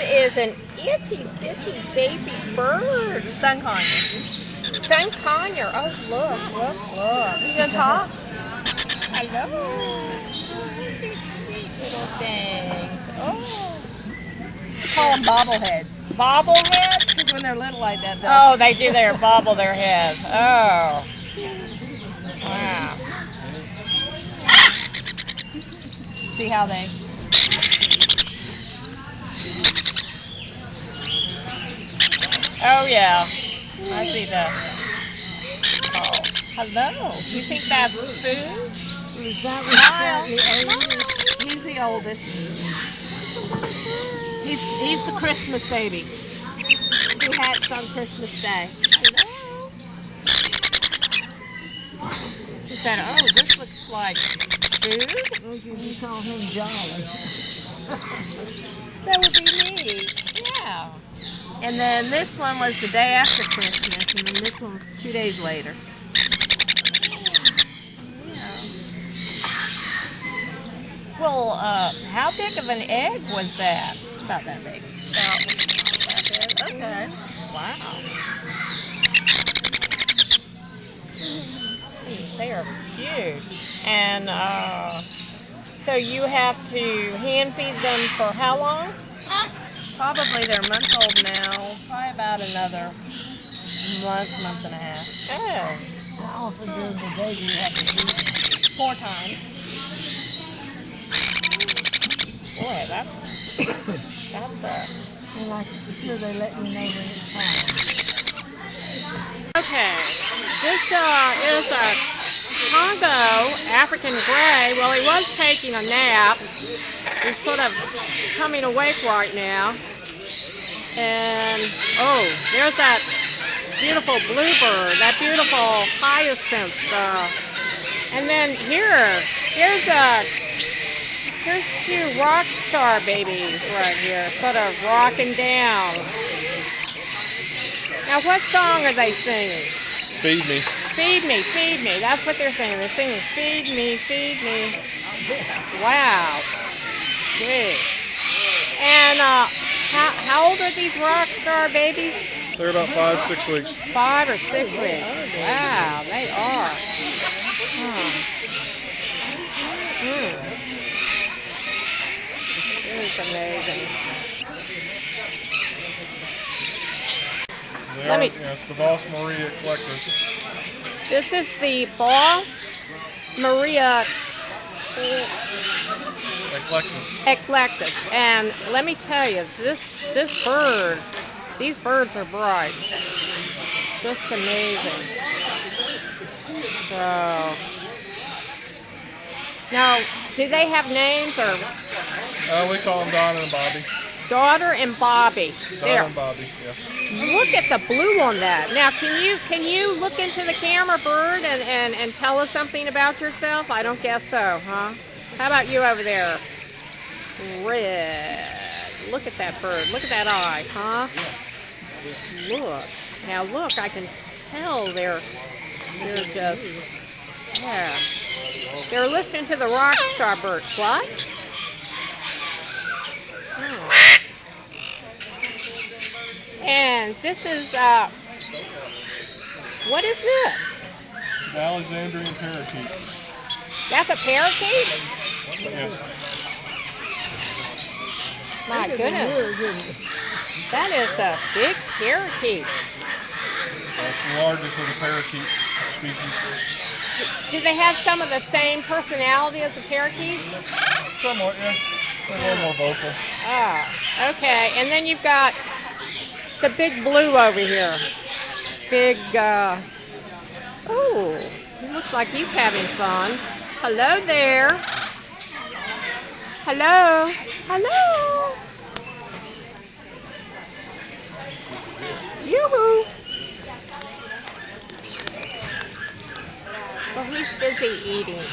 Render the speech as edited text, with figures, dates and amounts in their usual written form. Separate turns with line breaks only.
is an itty bitty baby bird.
Sun conure.
Sun conure. Oh, look. You gonna talk? Hello. Sweet little things. Oh.
We call them bobbleheads.
Bobbleheads?
Because when they're little like that,
Oh, they do. They bobble their heads. Oh. Wow.
see how they...
Oh, yeah. I see that. Oh, hello. You think that's food?
Is that slightly older? He's the oldest. He's the Christmas baby. He hatched on Christmas Day.
Hello. She said, oh, this looks like food.
Oh, you call him Jolly.
That would be neat. Yeah.
And then this one was the day after Christmas, and then this one was 2 days later.
Well, how big of an egg was that?
About that big.
Okay. Wow. They are huge. And so you have to hand feed them for how long?
Probably they're a month old now. Probably about another month and a half.
Oh.
How often during the day do you have to feed them? 4 times.
Boy, that's
And I'm sure they let you know when it's time.
okay. This is a Congo African gray. Well, he was taking a nap. He's sort of coming awake right now. And, oh, there's that beautiful bluebird, that beautiful hyacinth. And then here's 2 rock star babies right here, sort of rocking down. Now, what song are they singing?
Feed me.
Feed me, feed me. That's what they're singing. They're singing, feed me, feed me. Wow. Good. And how old are these rock star babies?
They're about 5-6 weeks.
5 or 6 weeks. Wow, they are. This is amazing.
It's the Boss Maria eclectus.
This is the Boss Maria eclectus. And let me tell you, these birds are bright. Just amazing. So, now, do they have names or?
We call them Donna and Bobby.
Daughter and Bobby.
Donna and Bobby, yeah.
Look at the blue on that. Now, can you look into the camera, bird, and tell us something about yourself? I don't guess so, huh? How about you over there? Red. Look at that bird. Look at that eye, huh? Look. Now look, I can tell they're just, yeah. They're listening to the rock star birds. What? Oh. And this is, what is this?
The alexandrine parakeet.
That's a parakeet?
Yes.
My goodness. That is a big parakeet.
That's the largest of the parakeet species.
Do they have some of the same personality as the parakeets?
Somewhat, yeah. They're a little more vocal.
Ah, okay. And then you've got the big blue over here. Big, oh, he looks like he's having fun. Hello there. Hello. Hello. Yoo-hoo. Well, he's busy eating.